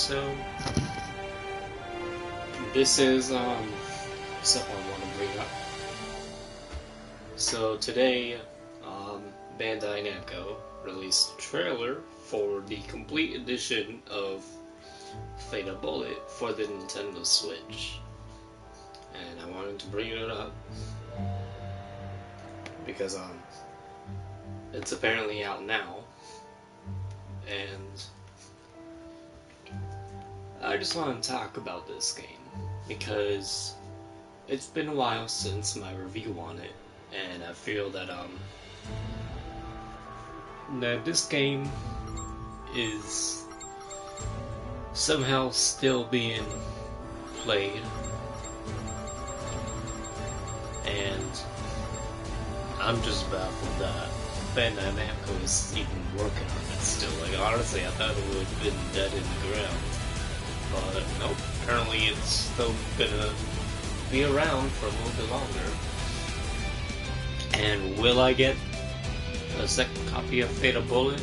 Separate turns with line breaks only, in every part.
so this is something I want to bring up. So today, Bandai Namco released a trailer for the complete edition of Fatal Bullet for the Nintendo Switch, and I wanted to bring it up because it's apparently out now, and I just want to talk about this game because it's been a while since my review on it, and I feel that that this game is somehow still being played, and I'm just baffled that Bandai Namco is even working on it still. Like, honestly, I thought it would have been dead in the ground, but nope, apparently it's still gonna be around for a little bit longer. And will I get a second copy of Fatal Bullet?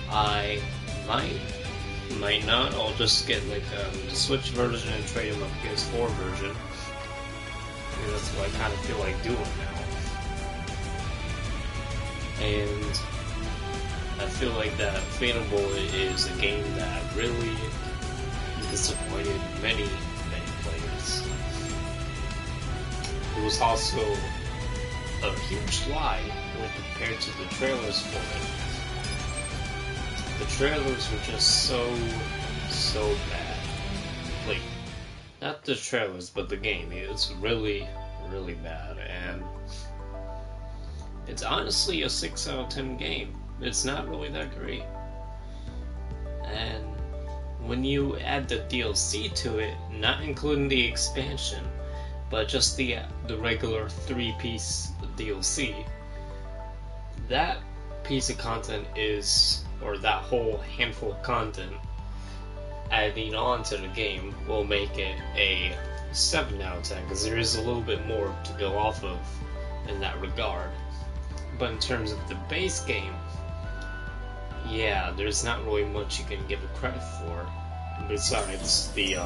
I might not. I'll just get like the Switch version and trade in my PS4 version. And that's what I kind of feel like doing now. And I feel like that Fatal Bullet is a game that really disappointed many players. It was also a huge lie when compared to the trailers for it. The trailers were just so bad. Like, not the trailers, but the game. It's really bad, and it's honestly a 6 out of 10 game. It's not really that great. And when you add the DLC to it, not including the expansion, but just the regular 3-piece DLC, that piece of content is, or that whole handful of content adding on to the game will make it a 7 out of 10, because there is a little bit more to go off of in that regard. But in terms of the base game, yeah, there's not really much you can give it credit for. Besides the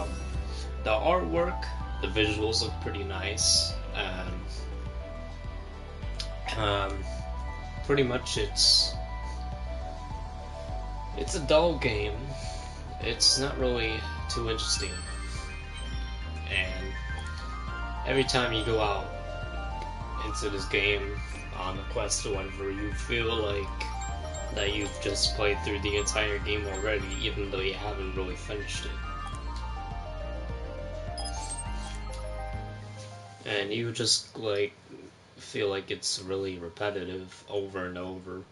artwork, the visuals look pretty nice, and pretty much it's a dull game. It's not really too interesting, and every time you go out into this game on a quest or whatever, you feel like that you've just played through the entire game already, even though you haven't really finished it. And you just like feel like it's really repetitive over and over,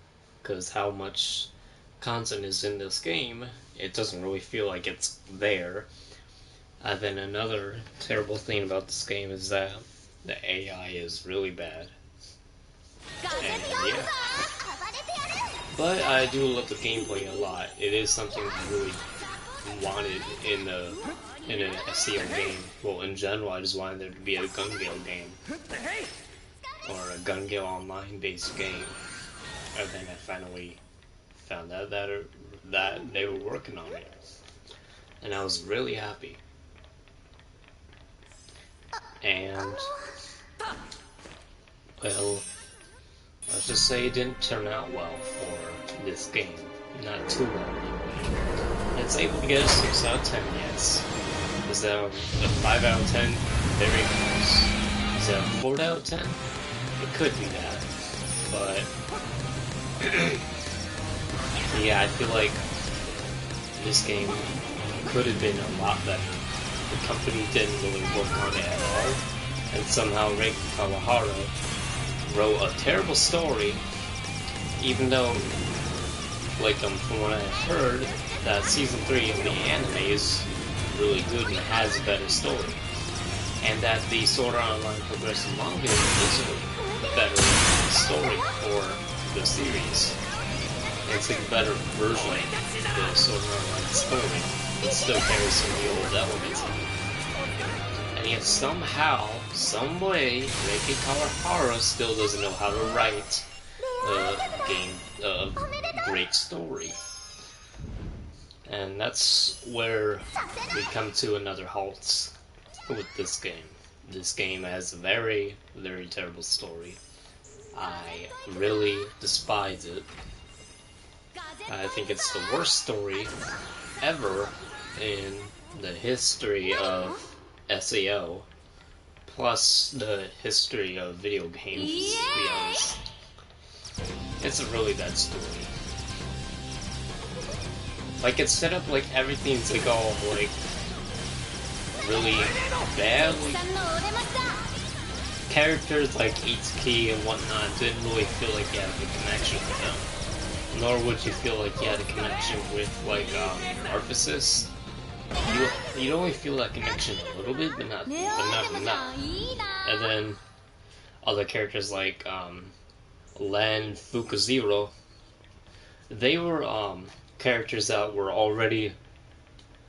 because how much content is in this game, it doesn't really feel like it's there. And then another terrible thing about this game is that the AI is really bad. And yeah. But I do love the gameplay a lot. It is something I really wanted in a SEO game. Well, in general, I just wanted there to be a Gun Gale game, or a Gun Gale Online based game. And then I finally found out that they were working on it, and I was really happy. And well, let's just say it didn't turn out well for this game. Not too well, anyway. It's able to get a 6 out of 10, yes. Is that a 5 out of 10? Very close. Is that a 4 out of 10? It could be that. But yeah, I feel like this game could have been a lot better. The company didn't really work on it at all, and somehow Reiki Kawahara wrote a terrible story, even though, like, from what I've heard, that Season 3 of the anime is really good and has a better story, and that the Sword Art Online Progressive manga is a better story for the series. It's like a better version of the Sword Art Online story. It still carries some of the old elements in it. And yet somehow, some way, Reiki Kawahara still doesn't know how to write a great story. And that's where we come to another halt with this game. This game has a very, very terrible story. I really despise it. I think it's the worst story ever in the history of SAO, plus the history of video games, to be honest. It's a really bad story. Like, it's set up like everything's like all like really bad. Like, characters like Itsuki and whatnot didn't really feel like you had a connection with them. Nor would you feel like you had a connection with like Arphasis. You'd only feel that connection a little bit, but not enough. And then other characters like Len Fukuzero, they were characters that were already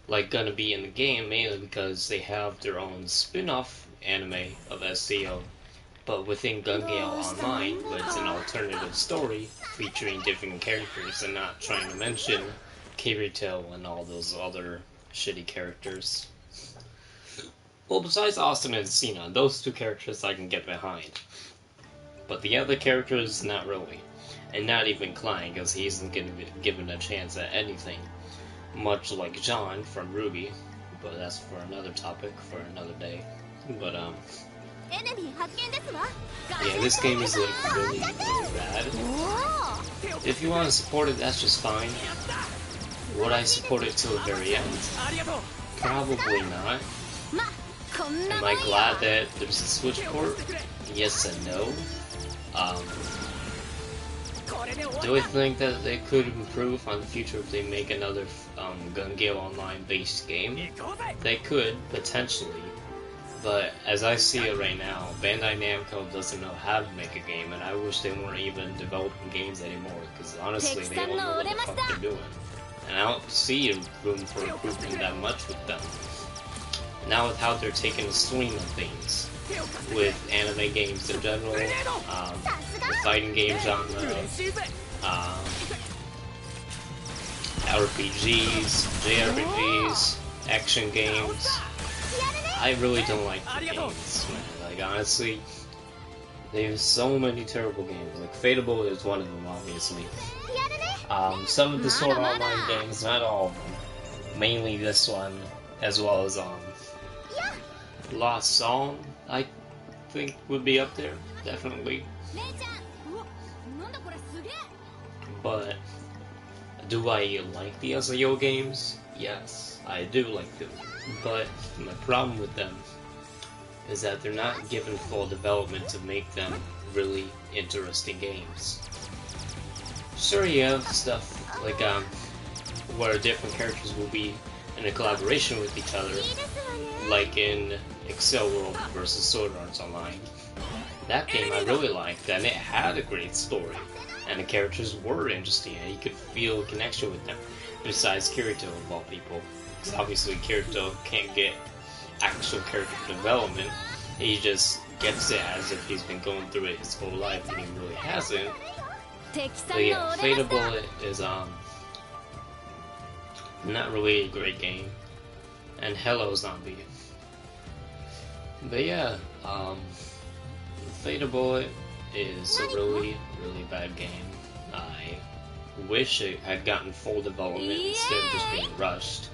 like gonna be in the game, mainly because they have their own spin-off anime of SCO, but within Gun Gale Online, but it's an alternative story featuring different characters and not trying to mention Kirito and all those other shitty characters. Well, besides Austin and Cena, those two characters I can get behind. But the other characters, not really. And not even Klein, because he isn't going to be given a chance at anything. Much like John from RWBY. But that's for another topic, for another day. But, yeah, this game is like really, really bad. If you want to support it, that's just fine. Would I support it till the very end? Probably not. Am I glad that there's a Switch port? Yes and no. Do I think that they could improve on the future if they make another Gun Gale Online based game? They could, potentially. But as I see it right now, Bandai Namco doesn't know how to make a game, and I wish they weren't even developing games anymore, because honestly, they don't know what the fuck they're doing. And I don't see room for improvement that much with them. Now with how they're taking a swing of things, with anime games in general, the fighting game genre, RPGs, JRPGs, action games, I really don't like the games, man. Like, honestly, there's so many terrible games. Like, Fateable is one of them, obviously. Some of the Sword Online games, not all of them. Mainly this one, as well as Lost Song, I think would be up there, definitely. But do I like the SAO games? Yes, I do like them. But my problem with them is that they're not given full development to make them really interesting games. Sure, you have stuff like where different characters will be in a collaboration with each other, like in Excel World versus Sword Arts Online. That game I really liked, and it had a great story, and the characters were interesting, and you could feel a connection with them, besides Kirito of all people. Because obviously Kirito can't get actual character development, he just gets it as if he's been going through it his whole life, and he really hasn't. But yeah, Fateable is not really a great game, and Hello Zombie. But yeah, Fateable is a really, really bad game. I wish it had gotten full development instead of just being rushed.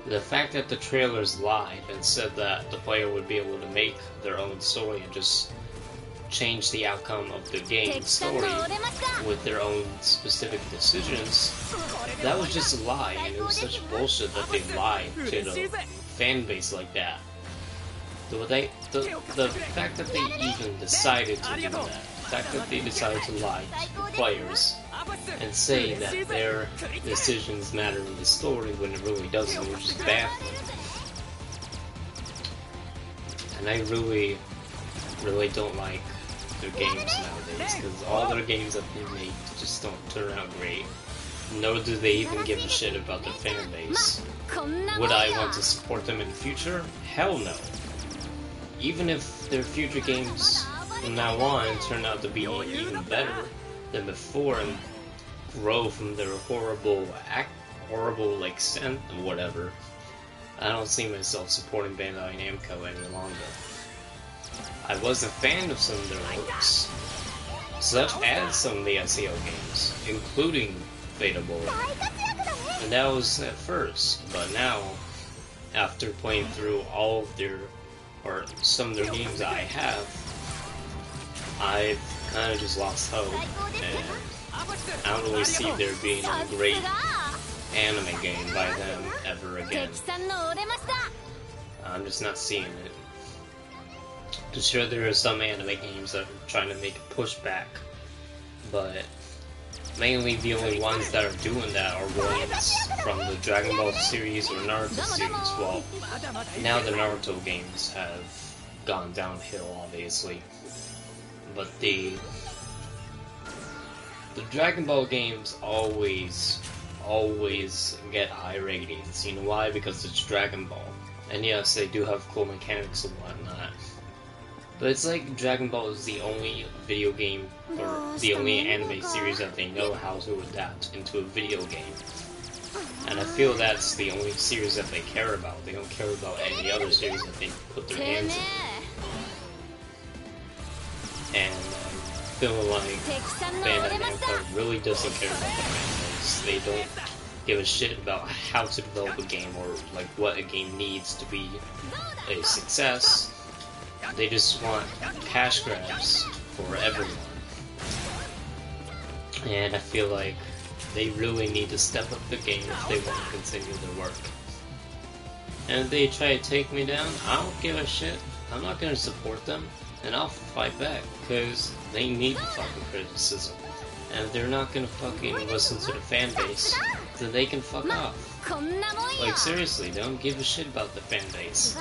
The fact that the trailers lied and said that the player would be able to make their own story and just change the outcome of the game's story with their own specific decisions, that was just a lie, and it was such bullshit that they lied to the fan base like that. The fact that they even decided to do that, the fact that they decided to lie to players and say that their decisions matter in the story when it really doesn't, which is baffling. And I really don't like their games nowadays, because all their games that they make just don't turn out great. Nor do they even give a shit about their fan base. Would I want to support them in the future? Hell no. Even if their future games from now on turn out to be even better than before and grow from their horrible horrible like scent or whatever, I don't see myself supporting Bandai Namco any longer. I was a fan of some of their works, such as some of the SEO games, including Fadable, and that was at first, but now, after playing through all of their, or some of their games I have, I've kind of just lost hope, and I don't really see there being a great anime game by them ever again. I'm just not seeing it. I'm sure there are some anime games that are trying to make a pushback, but mainly the only ones that are doing that are ones from the Dragon Ball series or Naruto series. Well, now the Naruto games have gone downhill, obviously, but the Dragon Ball games always get high ratings. You know why? Because it's Dragon Ball. And yes, they do have cool mechanics and whatnot. But it's like Dragon Ball is the only video game, or the only anime series that they know how to adapt into a video game. And I feel that's the only series that they care about. They don't care about any other series that they put their hands in. And I feel like Bandai Namco really doesn't care about the fans. They don't give a shit about how to develop a game or like what a game needs to be a success. They just want cash grabs for everyone. And I feel like they really need to step up the game if they want to continue their work. And if they try to take me down, I don't give a shit. I'm not going to support them, and I'll fight back, because they need fucking criticism. And if they're not going to fucking listen to the fan base, then they can fuck off. Like seriously, don't give a shit about the fan base.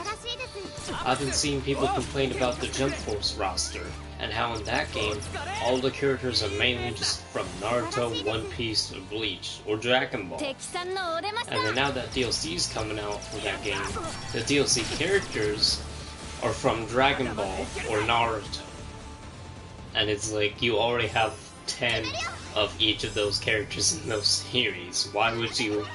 I've been seeing people complain about the Jump Force roster, and how in that game, all the characters are mainly just from Naruto, One Piece, or Bleach, or Dragon Ball. And then now that DLC is coming out for that game, the DLC characters are from Dragon Ball or Naruto. And it's like, you already have 10 of each of those characters in those series. Why would you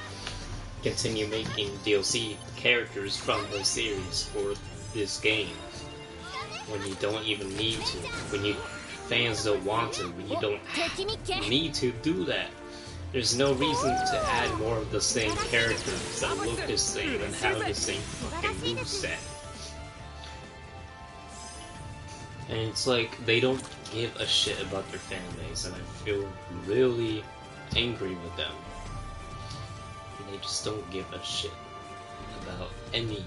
continue making DLC characters from those series for this game when you don't even need to, when you fans don't want to, when you don't need to do that? There's no reason to add more of the same characters that look the same and have the same fucking moveset. And it's like, they don't give a shit about their fan base, and I feel really angry with them. They just don't give a shit about anyone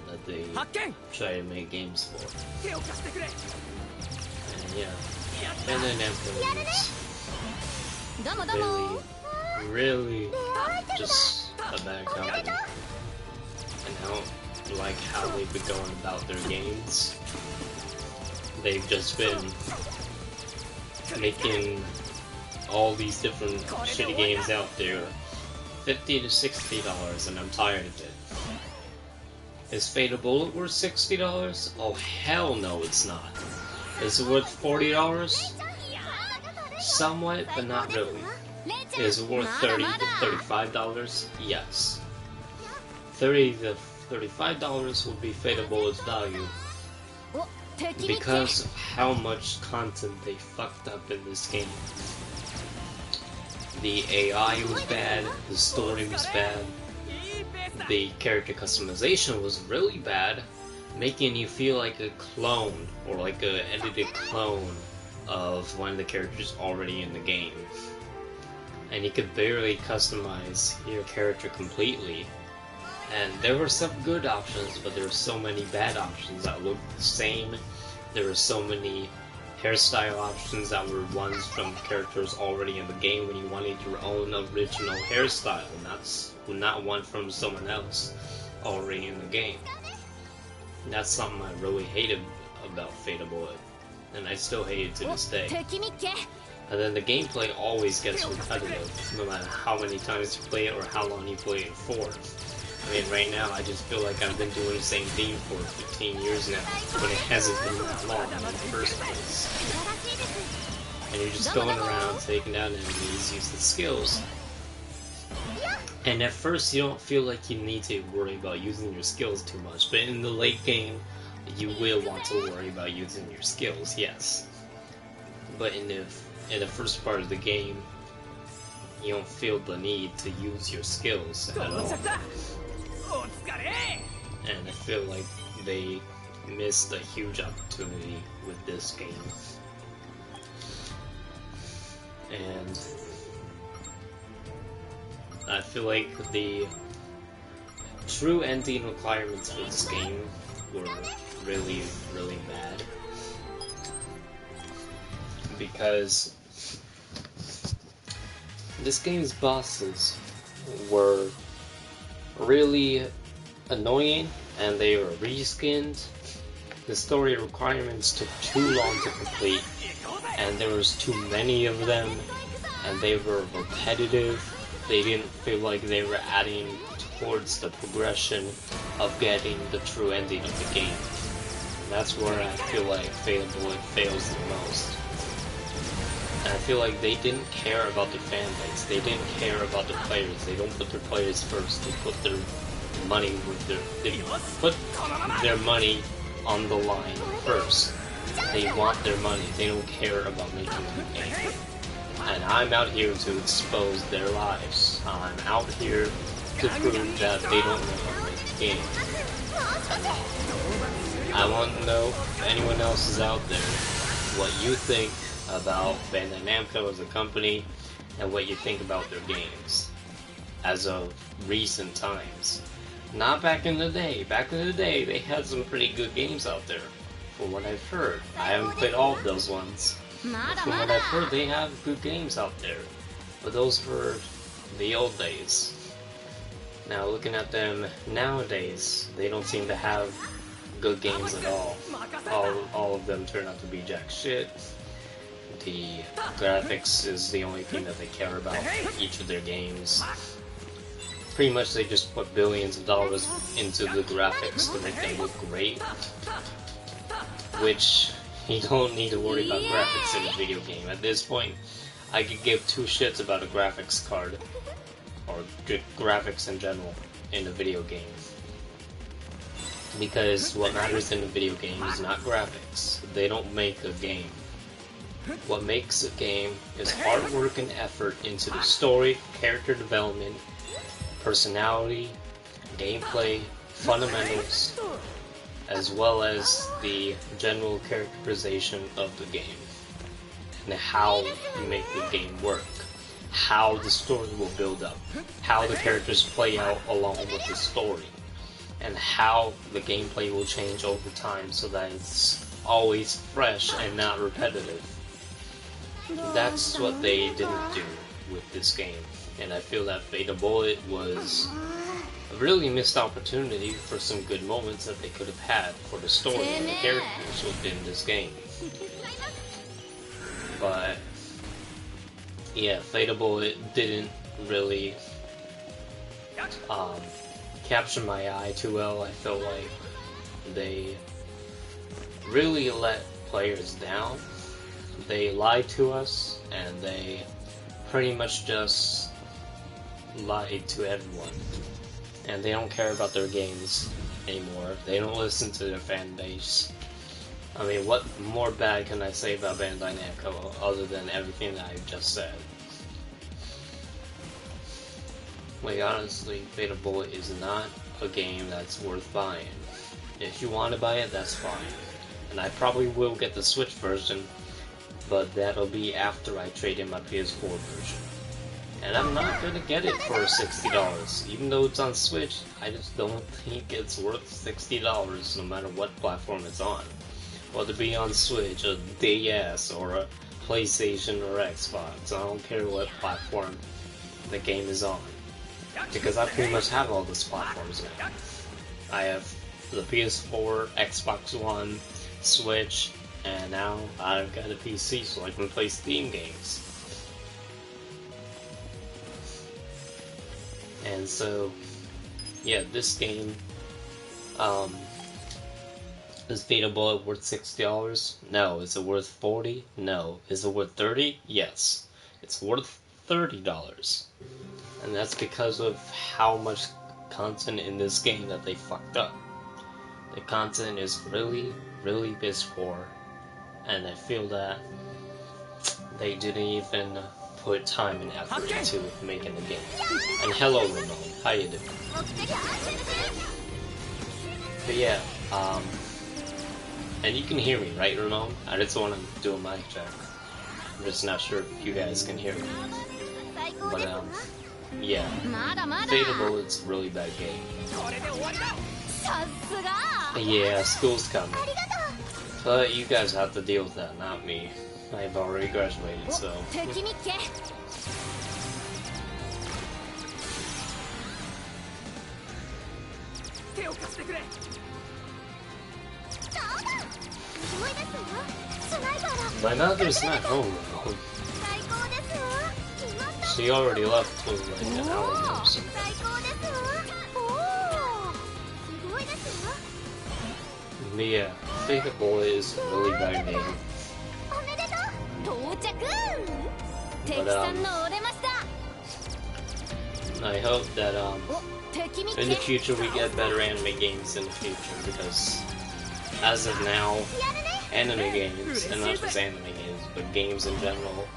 that they try to make games for. And yeah, Bandai Namco is really just a bad company. And I don't like how they've been going about their games. They've just been making all these different shitty games out there $50 to $60, and I'm tired of it. Is Fatal Bullet worth $60? Oh hell no, it's not. Is it worth $40? Somewhat, but not really. Is it worth $30 to $35? Yes. $30 to $35 would be Fatal Bullet's value, because of how much content they fucked up in this game. The AI was bad, the story was bad, the character customization was really bad, making you feel like a clone, or like an edited clone of one of the characters already in the game. And you could barely customize your character completely. And there were some good options, but there were so many bad options that looked the same. There were so many hairstyle options that were ones from characters already in the game when you wanted your own original hairstyle, not one from someone else already in the game. And that's something I really hated about Fatal Bullet, and I still hate it to this day. And then the gameplay always gets repetitive, no matter how many times you play it or how long you play it for. I mean, right now, I just feel like I've been doing the same theme for 15 years now, but it hasn't been that long in the first place. And you're just going around, taking down enemies, using skills. And at first you don't feel like you need to worry about using your skills too much, but in the late game you will want to worry about using your skills, yes. But in the first part of the game, you don't feel the need to use your skills at all. And I feel like they missed a huge opportunity with this game. And I feel like the true ending requirements for this game were really, really bad. Because this game's bosses were really annoying and they were reskinned. The story requirements took too long to complete and there was too many of them and they were repetitive. They didn't feel like they were adding towards the progression of getting the true ending of the game. And that's where I feel like Fatal Bullet fails the most. And I feel like they didn't care about the fan base. They didn't care about the players. They don't put their players first. They put their money they put their money on the line first. They want their money. They don't care about making a game. And I'm out here to expose their lives. I'm out here to prove that they don't know how to make a game. I want to know if anyone else is out there what you think about Bandai Namco as a company and what you think about their games as of recent times. Not back in the day. Back in the day, they had some pretty good games out there. From what I've heard, I haven't played all of those ones. But from what I've heard, they have good games out there. But those were the old days. Now, looking at them nowadays, they don't seem to have good games at all. All of them turn out to be jack shit. The graphics is the only thing that they care about for each of their games. Pretty much they just put billions of dollars into the graphics to make them look great. Which, you don't need to worry about graphics in a video game. At this point, I could give two shits about a graphics card. Or graphics in general in a video game. Because what matters in a video game is not graphics. They don't make a game. What makes a game is hard work and effort into the story, character development, personality, gameplay, fundamentals, as well as the general characterization of the game. And how you make the game work. How the story will build up. How the characters play out along with the story. And how the gameplay will change over time so that it's always fresh and not repetitive. That's what they didn't do with this game. And I feel that Fatal Bullet was a really missed opportunity for some good moments that they could have had for the story and the characters within this game. But yeah, Fatal Bullet didn't really capture my eye too well. I felt like they really let players down. They lied to us, and they pretty much just lied to everyone. And they don't care about their games anymore. They don't listen to their fan base. I mean, what more bad can I say about Bandai Namco other than everything that I've just said? Like, honestly, Fatal Bullet is not a game that's worth buying. If you want to buy it, that's fine. And I probably will get the Switch version, but that'll be after I trade in my PS4 version. And I'm not gonna get it for $60. Even though it's on Switch, I just don't think it's worth $60 no matter what platform it's on. Whether it be on Switch, a DS, or a PlayStation or Xbox, I don't care what platform the game is on. Because I pretty much have all those platforms now. I have the PS4, Xbox One, Switch, and now I've got a PC so I can play Steam games. And so, yeah, this game, is Fatal Bullet worth $60? No. Is it worth $40? No. Is it worth $30? Yes. It's worth $30. And that's because of how much content in this game that they fucked up. The content is really, really piss poor, and I feel that they didn't even put time and effort into making the game. And hello, Ramon, how you doing? But yeah, and you can hear me, right, Ramon? I just want to do a mic check. I'm just not sure if you guys can hear me. But yeah, Fable is a really bad game. Yeah, school's coming. But you guys have to deal with that, not me. I've already graduated, so... My mother's not home now. She already left like an hour ago, so... Yeah, Fable is a really bad game. But I hope that in the future we get better anime games in the future, because as of now, anime games, and not just anime games, but games in general,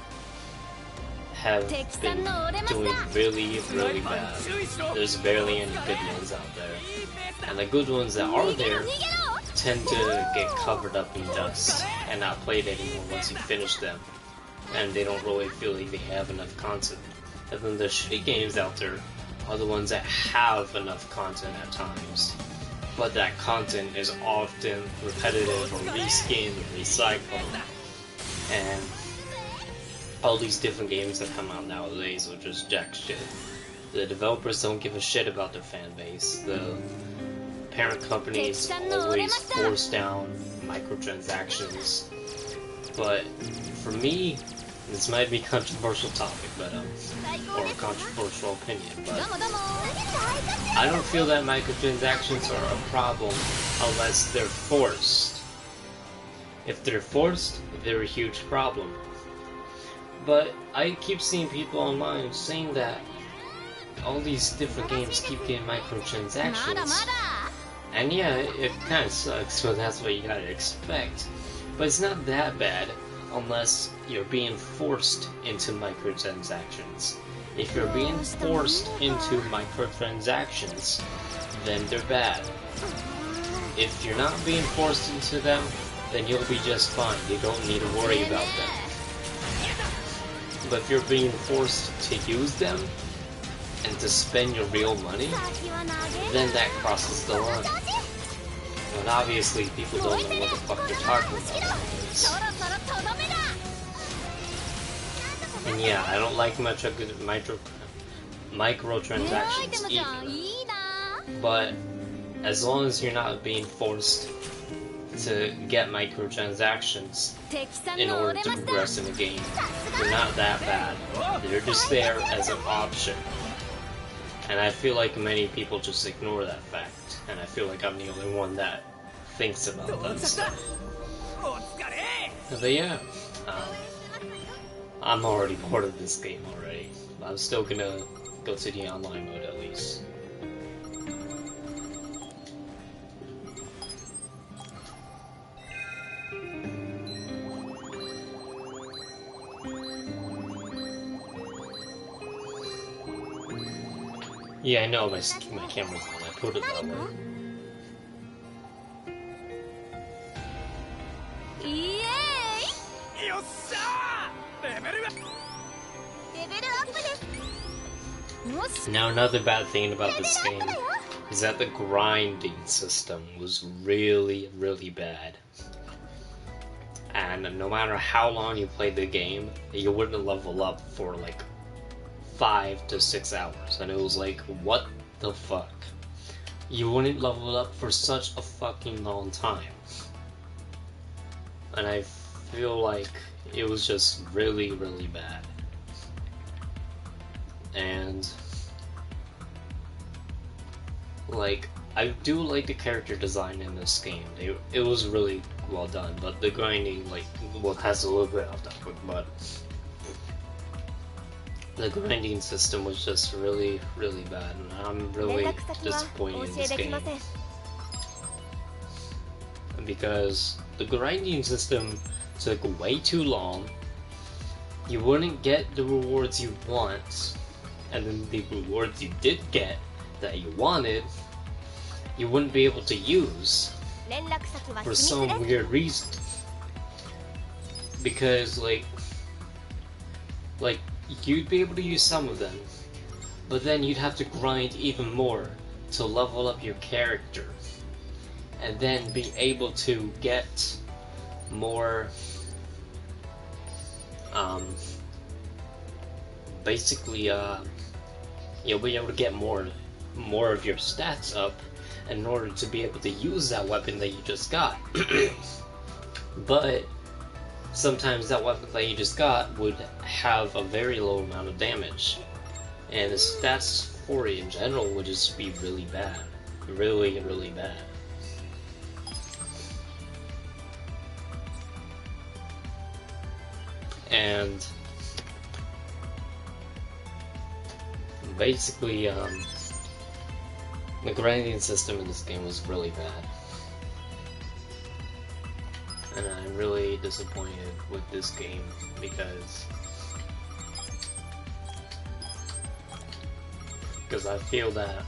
have been doing really, really bad. There's barely any good ones out there. And the good ones that are there tend to get covered up in dust and not played anymore once you finish them. And they don't really feel like they have enough content. And then the shitty games out there are the ones that have enough content at times, but that content is often repetitive or reskinned or recycled. And all these different games that come out nowadays are just jack shit. The developers don't give a shit about their fan base. The parent companies always force down microtransactions. But for me, this might be a controversial topic, but or a controversial opinion, but I don't feel that microtransactions are a problem unless they're forced. If they're forced, they're a huge problem. But I keep seeing people online saying that all these different games keep getting microtransactions. And yeah, it kind of sucks, but that's what you gotta expect. But it's not that bad unless you're being forced into microtransactions. If you're being forced into microtransactions, then they're bad. If you're not being forced into them, then you'll be just fine. You don't need to worry about them. But if you're being forced to use them and to spend your real money, then that crosses the line. But obviously people don't know what the fuck they're talking about nowadays. And yeah, I don't like microtransactions either. But as long as you're not being forced to get microtransactions in order to progress in the game, they're not that bad. They're just there as an option. And I feel like many people just ignore that fact. And I feel like I'm the only one that thinks about that stuff. But yeah, I'm already bored of this game already. I'm still gonna go to the online mode at least. Yeah, I know my camera's on. I put it that way. Now another bad thing about this game is that the grinding system was really, really bad. And no matter how long you played the game, you wouldn't level up for like 5 to 6 hours. And it was like, what the fuck? You wouldn't level up for such a fucking long time. And I feel like it was just really, really bad. And like, I do like the character design in this game. It was really well done, but the grinding, like, well, has a little bit off topic, but The grinding system was just really, really bad, and I'm really disappointed in this game. Because the grinding system took way too long, you wouldn't get the rewards you want, and then the rewards you did get that you wanted, you wouldn't be able to use for some weird reason. Because like you'd be able to use some of them, but then you'd have to grind even more to level up your character, and then be able to get more, basically, you'll be able to get more of your stats up in order to be able to use that weapon that you just got. But sometimes that weapon that you just got would have a very low amount of damage, and the stats for it in general would just be really bad. Really, really bad. And basically, the grinding system in this game was really bad. And I'm really disappointed with this game because I feel that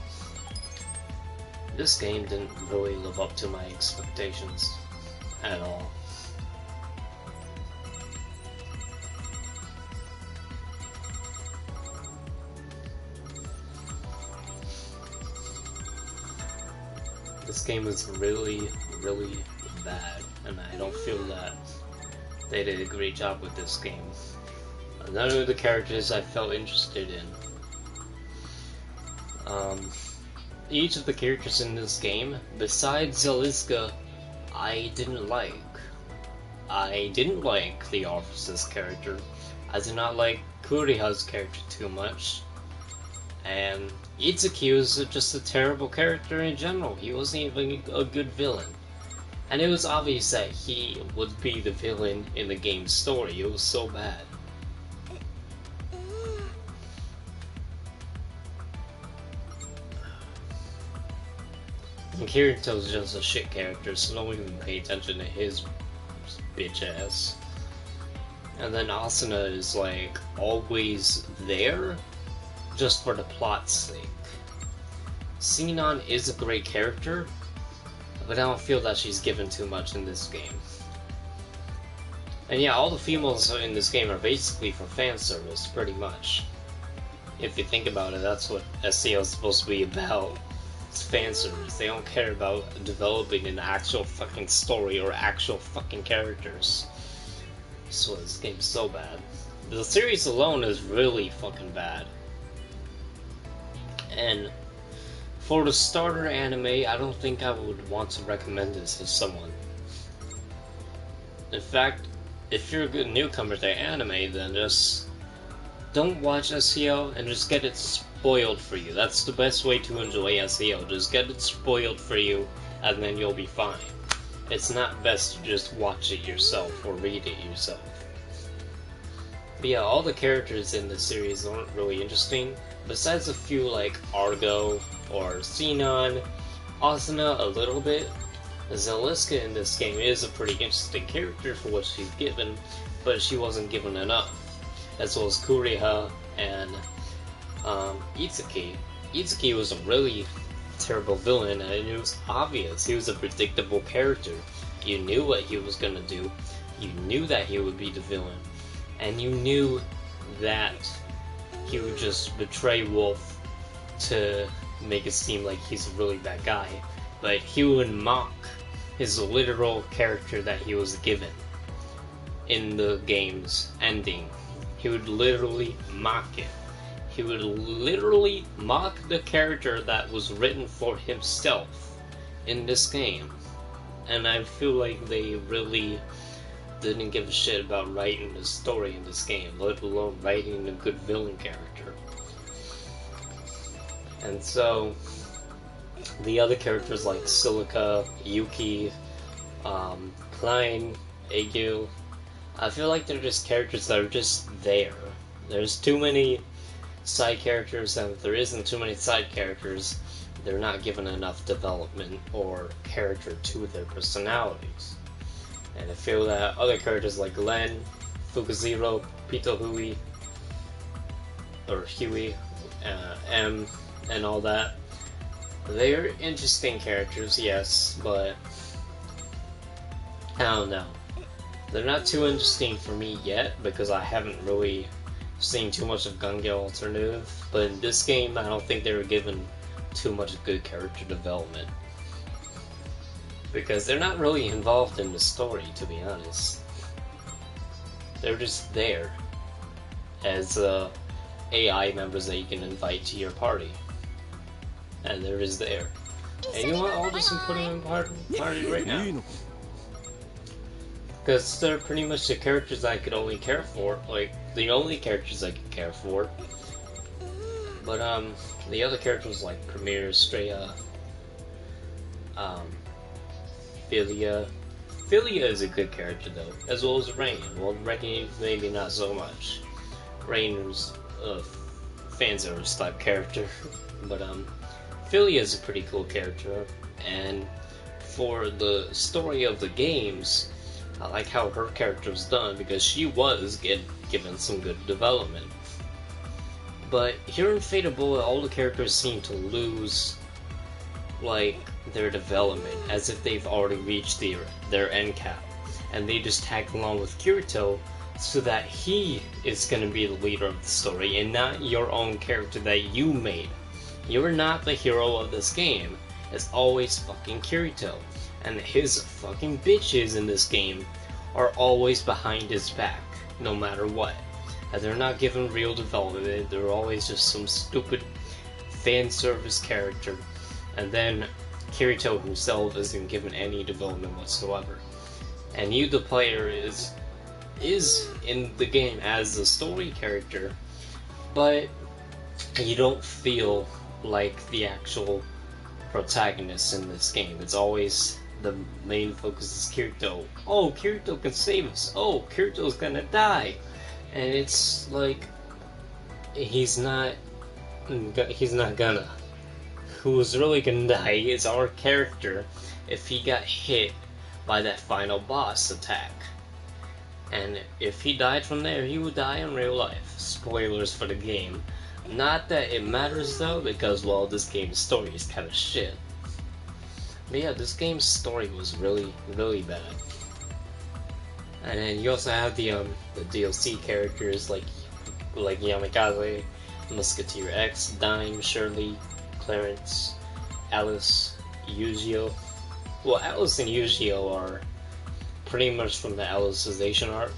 this game didn't really live up to my expectations at all. This game was really, really bad, and I don't feel that they did a great job with this game. None of the characters I felt interested in. Each of the characters in this game, besides Zeliska, I didn't like. I didn't like the officer's character. I did not like Kuriha's character too much. And Itsuki was just a terrible character in general. He wasn't even a good villain. And it was obvious that he would be the villain in the game's story. It was so bad. And Kirito's just a shit character, so don't even pay attention to his bitch ass. And then Asuna is like always there, just for the plot's sake. Sinon is a great character, but I don't feel that she's given too much in this game. And yeah, all the females in this game are basically for fan service, pretty much. If you think about it, that's what SCL is supposed to be about. It's fan service. They don't care about developing an actual fucking story or actual fucking characters. So this game's so bad. The series alone is really fucking bad. And for the starter anime, I don't think I would want to recommend this to someone. In fact, if you're a good newcomer to anime, then just don't watch SEO and just get it spoiled for you. That's the best way to enjoy SEO. Just get it spoiled for you, and then you'll be fine. It's not best to just watch it yourself or read it yourself. But yeah, all the characters in this series aren't really interesting. Besides a few like Argo or Sinon, Asuna a little bit. Zeliska in this game is a pretty interesting character for what she's given, but she wasn't given enough. As well as Kuriha and Itsuki. Itsuki was a really terrible villain, and it was obvious. He was a predictable character. You knew what he was gonna do. You knew that he would be the villain. And you knew that he would just betray Wolf to make it seem like he's a really bad guy. But he would mock his literal character that he was given in the game's ending. He would literally mock it. He would literally mock the character that was written for himself in this game. And I feel like they really didn't give a shit about writing the story in this game, let alone writing a good villain character. And so, the other characters like Silica, Yuki, Klein, Egil, I feel like they're just characters that are just there. There's too many side characters, and if there isn't too many side characters, they're not given enough development or character to their personalities. And I feel that other characters like Glenn, Fukuzero, Pito Hui, or Huey, M, and all that, they're interesting characters, yes, but I don't know. They're not too interesting for me yet because I haven't really seen too much of Gun Gale Alternative, but in this game I don't think they were given too much good character development. Because they're not really involved in the story, to be honest. They're just there as AI members that you can invite to your party. And they're just there. And you know what, I'll just put them in party right now. Because they're pretty much the characters I could only care for, like, the only characters I could care for. But, the other characters like Premier, Straya, Philia. Philia is a good character though, as well as Rain. Well, Rain maybe not so much. Rain is a fanservice type character, but, Philia is a pretty cool character, and for the story of the games, I like how her character was done because she was given some good development. But here in Fatal Bullet, all the characters seem to lose, like, their development, as if they've already reached their end cap, and they just tag along with Kirito so that he is going to be the leader of the story and not your own character that you made. You're not the hero of this game. It's always fucking Kirito. And his fucking bitches in this game are always behind his back, no matter what. And they're not given real development, they're always just some stupid fan service character. And then Kirito himself isn't given any development whatsoever. And you, the player, is in the game as the story character, but you don't feel like the actual protagonist in this game. It's always the main focus is Kirito. Oh, Kirito can save us. Oh, Kirito's gonna die. And it's like, he's not gonna. Who's really gonna die is our character if he got hit by that final boss attack. And if he died from there, he would die in real life. Spoilers for the game. Not that it matters though, because, well, this game's story is kind of shit. But yeah, this game's story was really, really bad. And then you also have the DLC characters like Yamikaze, Musketeer X, Dime, Shirley, Clarence, Alice, Yu-Gi-Oh. Well, Alice and Yu-Gi-Oh are pretty much from the Alicization arc.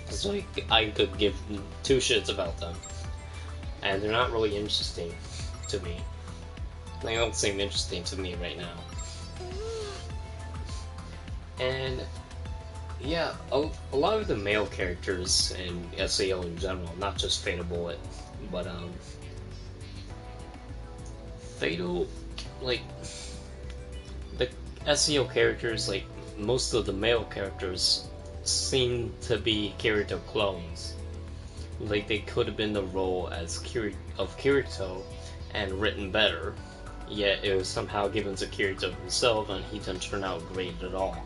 So I could give two shits about them. And they're not really interesting to me. They don't seem interesting to me right now. And yeah, a lot of the male characters in SAO in general, not just Fatal Bullet, but Fatal, like, the SEO characters, like, most of the male characters seem to be Kirito clones. Like, they could have been the role as Kirito and written better, yet it was somehow given to Kirito himself and he didn't turn out great at all.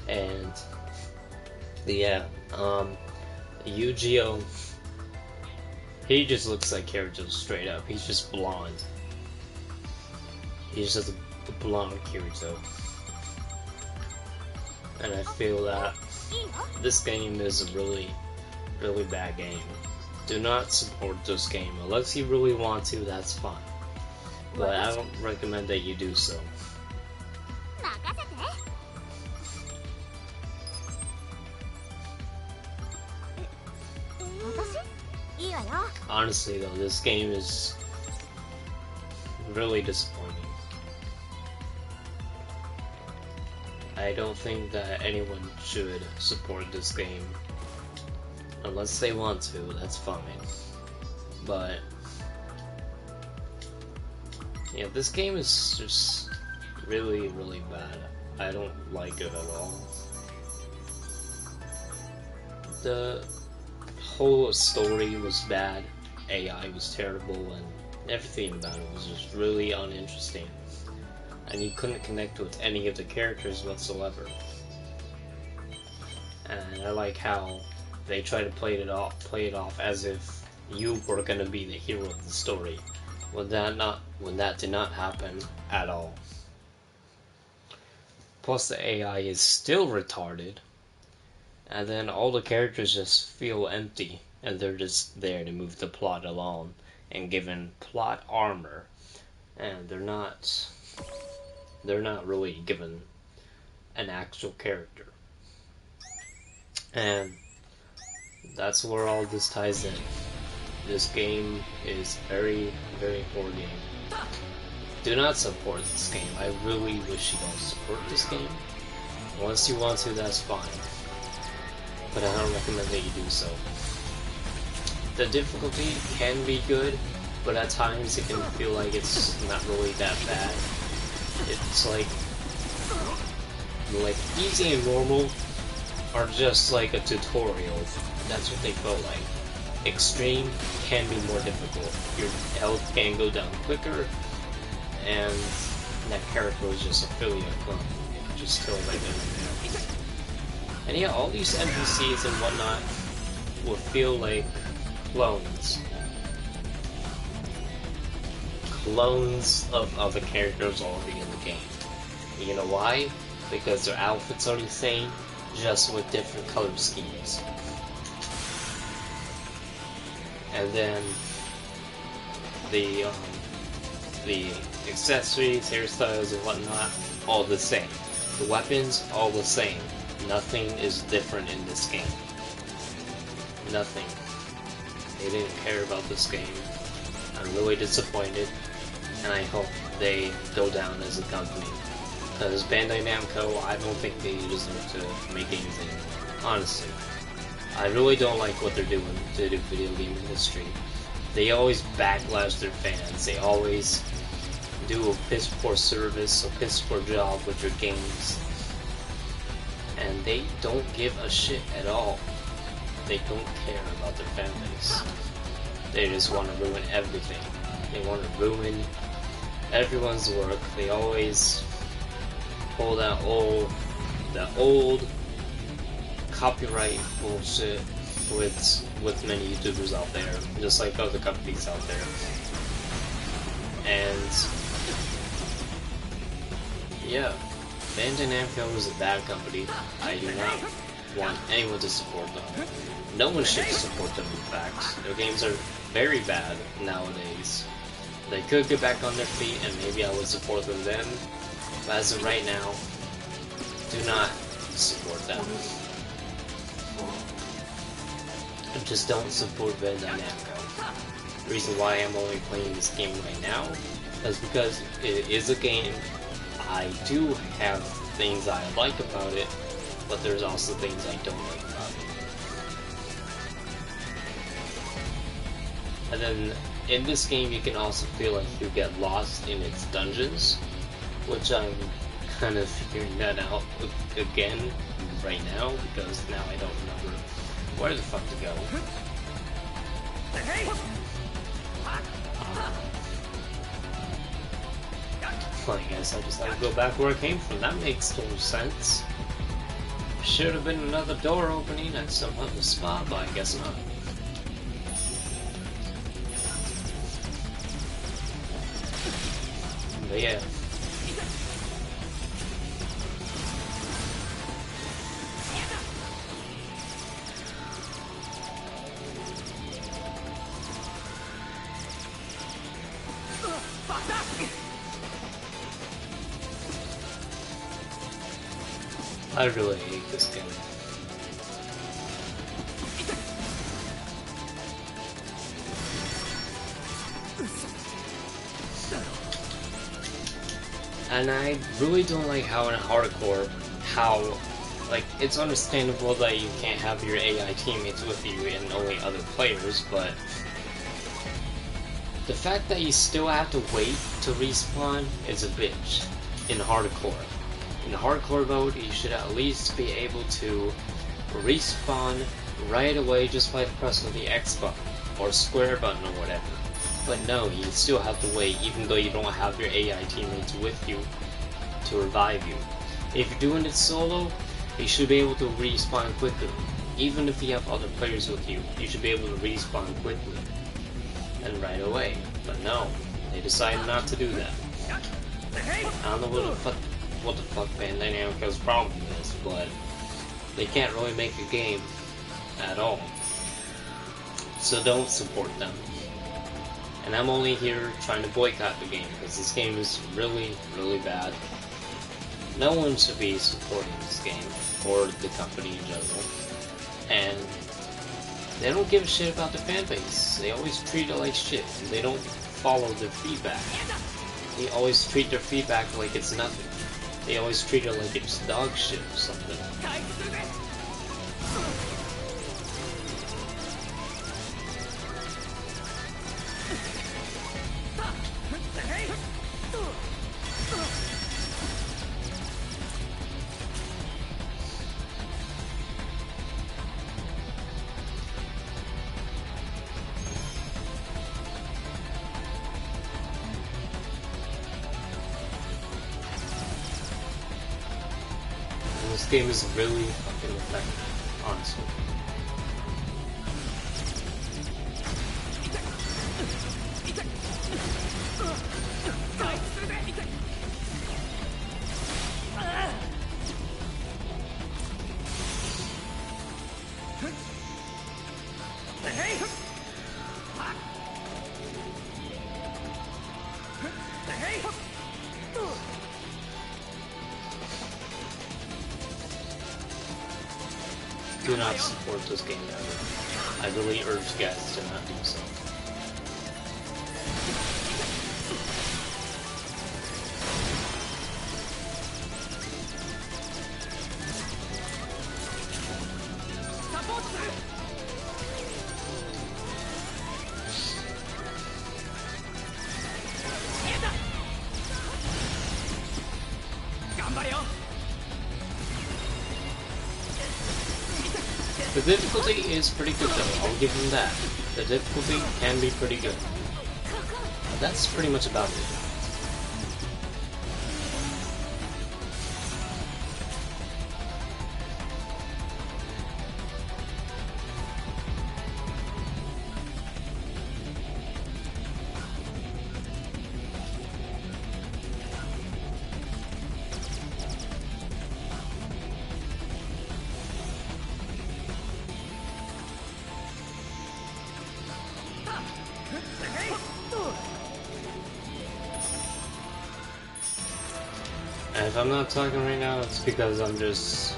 And yeah, Yu-Gi-Oh, he just looks like Kirito straight up. He's just blonde. He's just a blonde Kirito. And I feel that this game is a really, really bad game. Do not support this game. Unless you really want to, that's fine. But I don't recommend that you do so. Honestly though, this game is really disappointing. I don't think that anyone should support this game. Unless they want to, that's fine. But yeah, this game is just really, really bad. I don't like it at all. The whole story was bad, AI was terrible, and everything about it was just really uninteresting. And you couldn't connect with any of the characters whatsoever. And I like how they try to play it off as if you were gonna be the hero of the story, when that did not happen at all. Plus the AI is still retarded, and then all the characters just feel empty, and they're just there to move the plot along and given plot armor, and they're not really given an actual character. And that's where all this ties in. This game is very, very poor game. Do not support this game. I really wish you don't support this game. Once you want to, that's fine. But I don't recommend that you do so. The difficulty can be good, but at times it can feel like it's not really that bad. It's like easy and normal are just like a tutorial. That's what they felt like. Extreme can be more difficult. Your health can go down quicker, and that character is just a affiliate clone. You can just kill right then and there. And yeah, all these NPCs and whatnot will feel like clones. Clones of other characters already in the game. You know why? Because their outfits are the same, just with different color schemes. And then the accessories, hairstyles, and whatnot, all the same. The weapons, all the same. Nothing is different in this game. Nothing. They didn't care about this game. I'm really disappointed, and I hope they go down as a company. Because Bandai Namco, I don't think they deserve to make anything, honestly. I really don't like what they're doing to the video game industry. They always backlash their fans. They always do a piss poor service, a piss poor job with their games. And they don't give a shit at all. They don't care about their fan base. They just want to ruin everything. They want to ruin everyone's work. They always pull that old copyright bullshit with many YouTubers out there, just like other companies out there. And yeah, Bandai Namco is a bad company. I do not want anyone to support them. No one should support them, in fact. Their games are very bad nowadays. They could get back on their feet, and maybe I would support them then. But as of right now, do not support them. Just don't support Bandai Namco. The reason why I'm only playing this game right now is because it is a game. I do have things I like about it, but there's also things I don't like about it. And then in this game you can also feel like you get lost in its dungeons, which I'm kind of figuring that out again right now, because now I don't remember where the fuck to go. Well, I guess I just have to go back where I came from. That makes total sense. Should have been another door opening at some other spot, but I guess not. But yeah. I really hate this game. And I really don't like how in hardcore, like, it's understandable that you can't have your AI teammates with you and only other players, but the fact that you still have to wait to respawn is a bitch in hardcore. In hardcore mode, you should at least be able to respawn right away just by the press of the X button or square button or whatever. But no, you still have to wait even though you don't have your AI teammates with you to revive you. If you're doing it solo, you should be able to respawn quicker. Even if you have other players with you, you should be able to respawn quickly and right away. But no, they decided not to do that. I don't know what the fuck Bandai Namco's problem is, but they can't really make a game at all. So don't support them. And I'm only here trying to boycott the game because this game is really, really bad. No one should be supporting this game, or the company in general. And they don't give a shit about the fan base. They always treat it like shit, and they don't follow their feedback. They always treat their feedback like it's nothing. They always treat it like it's dog shit or something. This game is really fucking effective, honestly. Do not support this game ever. I really urge you guys to not do so. The difficulty is pretty good though, I'll give them that. The difficulty can be pretty good. But that's pretty much about it. And if I'm not talking right now, it's because I'm just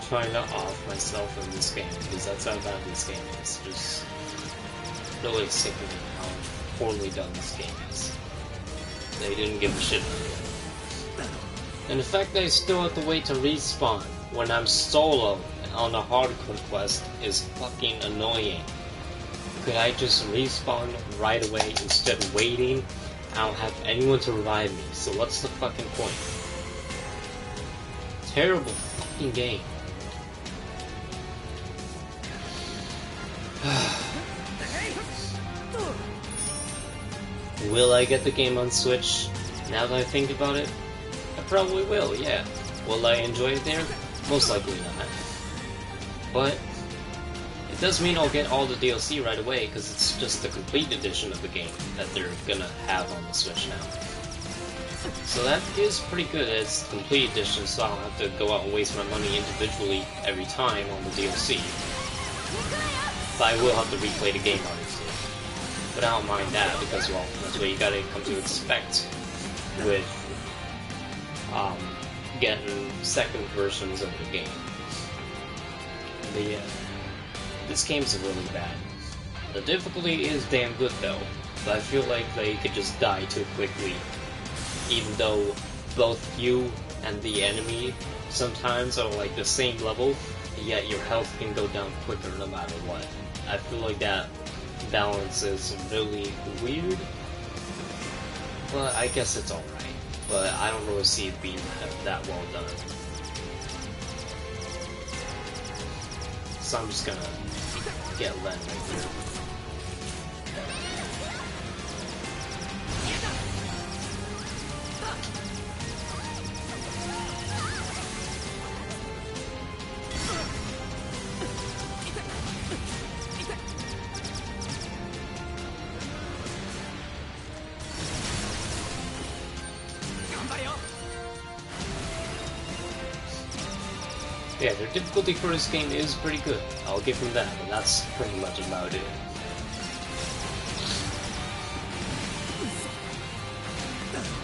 trying to off myself in this game, because that's how bad this game is. Just really sickening how poorly done this game is. They didn't give a shit. And the fact that I still have to wait to respawn when I'm solo on a hardcore quest is fucking annoying. Could I just respawn right away instead of waiting? I don't have anyone to revive me, so what's the fucking point? Terrible fucking game. Will I get the game on Switch? Now that I think about it, I probably will, yeah. Will I enjoy it there? Most likely not. But it does mean I'll get all the DLC right away, because it's just the complete edition of the game that they're gonna have on the Switch now. So that is pretty good. It's the complete edition, so I don't have to go out and waste my money individually every time on the DLC. But I will have to replay the game, obviously. But I don't mind that, because, well, that's what you gotta come to expect with getting second versions of the game. But yeah. This game's really bad. The difficulty is damn good though, but I feel like they could just die too quickly. Even though both you and the enemy sometimes are like the same level, yet your health can go down quicker no matter what. I feel like that balance is really weird, but I guess it's alright. But I don't really see it being that well done. So I'm just gonna get Len right here. Yeah, their difficulty for this game is pretty good. I'll give them that, and that's pretty much about it.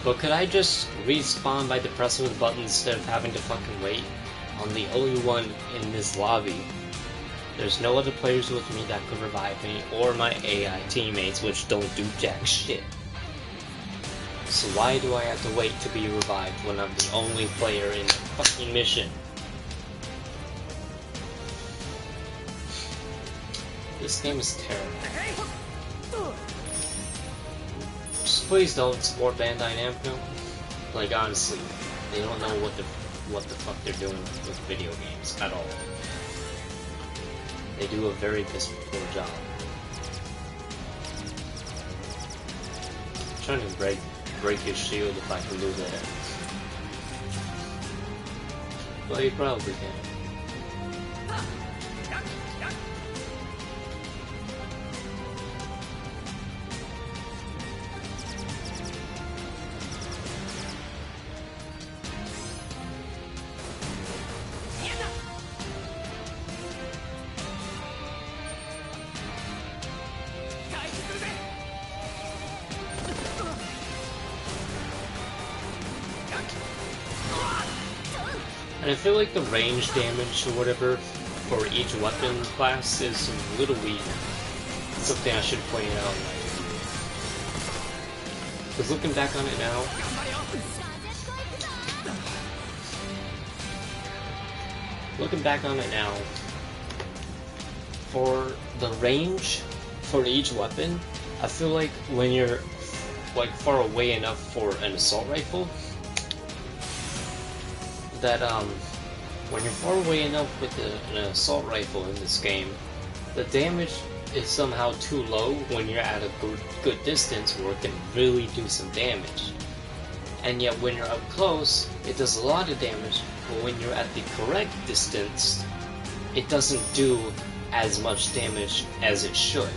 But could I just respawn by depressing the button instead of having to fucking wait? I'm the only one in this lobby. There's no other players with me that could revive me, or my AI teammates, which don't do jack shit. So why do I have to wait to be revived when I'm the only player in the fucking mission? This game is terrible. Just please don't support Bandai Namco. Like, honestly, they don't know what the fuck they're doing with video games at all. They do a very piss poor job. I'm trying to break his shield if I can do that. Well, you probably can. And I feel like the range damage or whatever for each weapon class is a little weak. Something I should point out. Because looking back on it now, for the range for each weapon, I feel like when you're like far away enough for an assault rifle, that when you're far away enough with an assault rifle in this game, the damage is somehow too low when you're at a good distance where it can really do some damage. And yet when you're up close, it does a lot of damage, but when you're at the correct distance, it doesn't do as much damage as it should.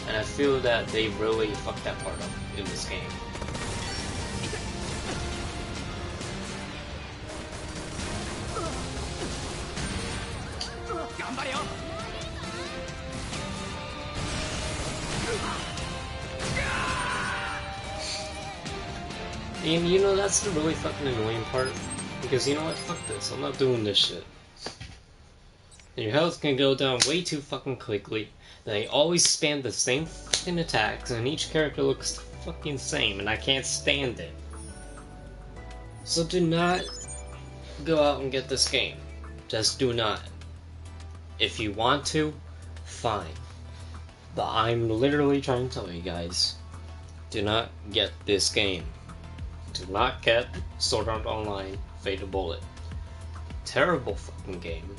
And I feel that they really fucked that part up in this game. And you know, that's the really fucking annoying part. Because you know what? Fuck this. I'm not doing this shit. Your health can go down way too fucking quickly. They always spam the same fucking attacks, and each character looks fucking same, and I can't stand it. So do not go out and get this game. Just do not. If you want to, fine. But I'm literally trying to tell you guys, do not get this game. Do not get Sword Art Online Fatal Bullet. Terrible fucking game.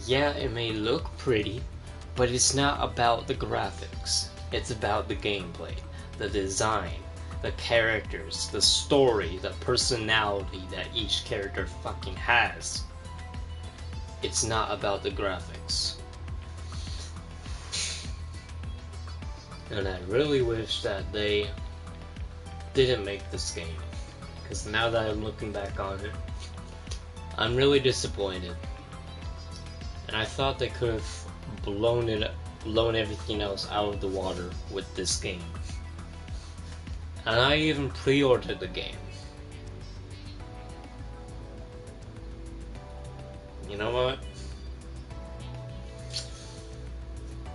Yeah, it may look pretty, but it's not about the graphics. It's about the gameplay, the design, the characters, the story, the personality that each character fucking has. It's not about the graphics. And I really wish that they didn't make this game, because now that I'm looking back on it, I'm really disappointed. And I thought they could have blown everything else out of the water with this game. And I even pre-ordered the game. You know what?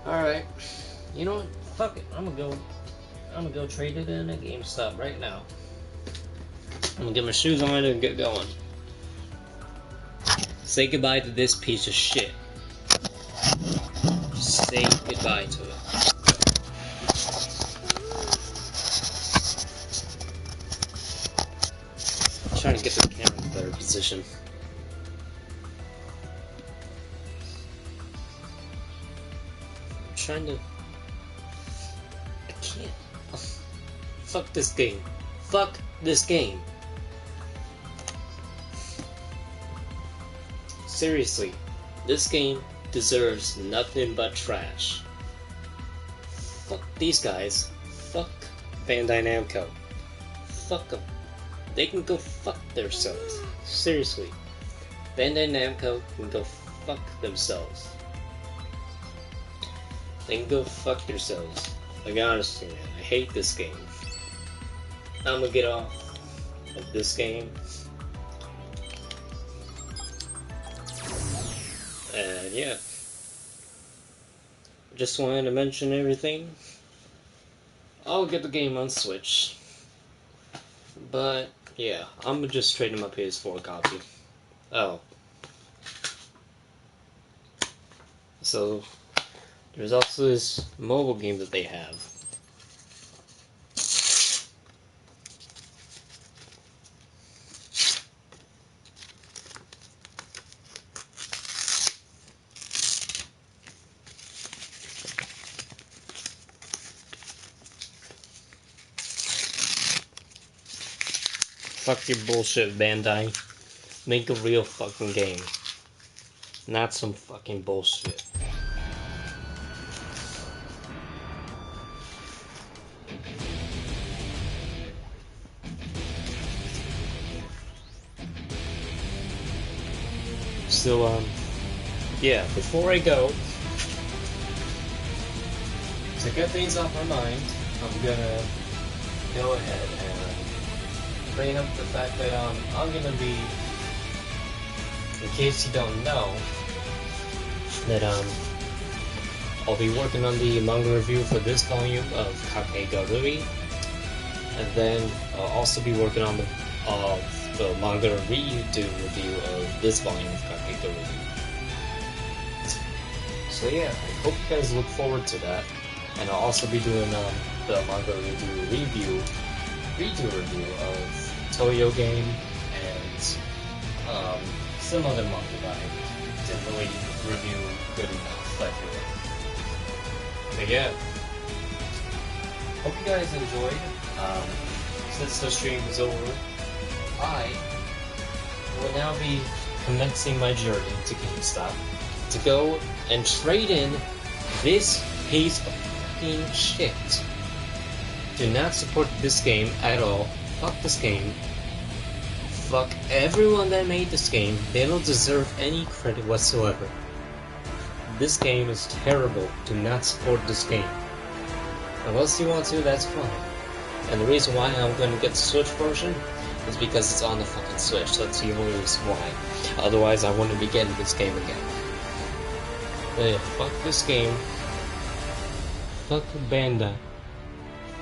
Alright. You know what? Fuck it. I'm gonna go trade it in at GameStop right now. I'm gonna get my shoes on and get going. Say goodbye to this piece of shit. Just say goodbye to it. I'm trying to get the camera in a better position. trying to... I can't. Fuck this game. Fuck this game. Seriously, this game deserves nothing but trash. Fuck these guys. Fuck Bandai Namco. Fuck them. They can go fuck themselves. Seriously. Bandai Namco can go fuck themselves. They can go fuck themselves. Like, honestly, man, I hate this game. I'm gonna get off of this game. And yeah. Just wanted to mention everything. I'll get the game on Switch. But, yeah, I'm gonna just trade in my PS4 copy. Oh. So, there's also this mobile game that they have. Fuck your bullshit, Bandai. Make a real fucking game. Not some fucking bullshit. So, yeah, before I go, to get things off my mind, I'm gonna go ahead and bring up the fact that, I'm gonna be, in case you don't know, that, I'll be working on the manga review for this volume of Kakegarui, and then I'll also be working on the manga redo review of this volume of Kakegarui. So yeah, I hope you guys look forward to that, and I'll also be doing the manga redo review of Toyo Game and some other manga that I didn't really review good enough, I feel. But yeah, hope you guys enjoyed. Since the stream is over, I will now be commencing my journey to GameStop to go and trade in this piece of fucking shit. Do not support this game at all. Fuck this game. Fuck everyone that made this game. They don't deserve any credit whatsoever. This game is terrible. Do not support this game. Unless you want to, that's fine. And the reason why I'm going to get the Switch version is because it's on the fucking Switch. That's the only reason why. Otherwise, I wouldn't be getting this game again. But yeah, fuck this game. Fuck Bandai.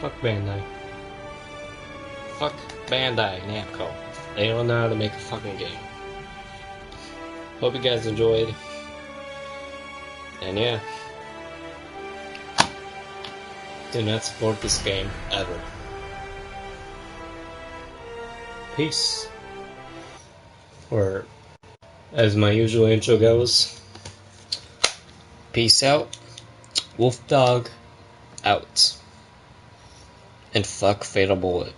Fuck Bandai. Fuck Bandai Namco. They don't know how to make a fucking game. Hope you guys enjoyed. And yeah. Do not support this game ever. Peace. Or, as my usual intro goes, peace out. Wolf Dog out. And fuck Fatal Bullet.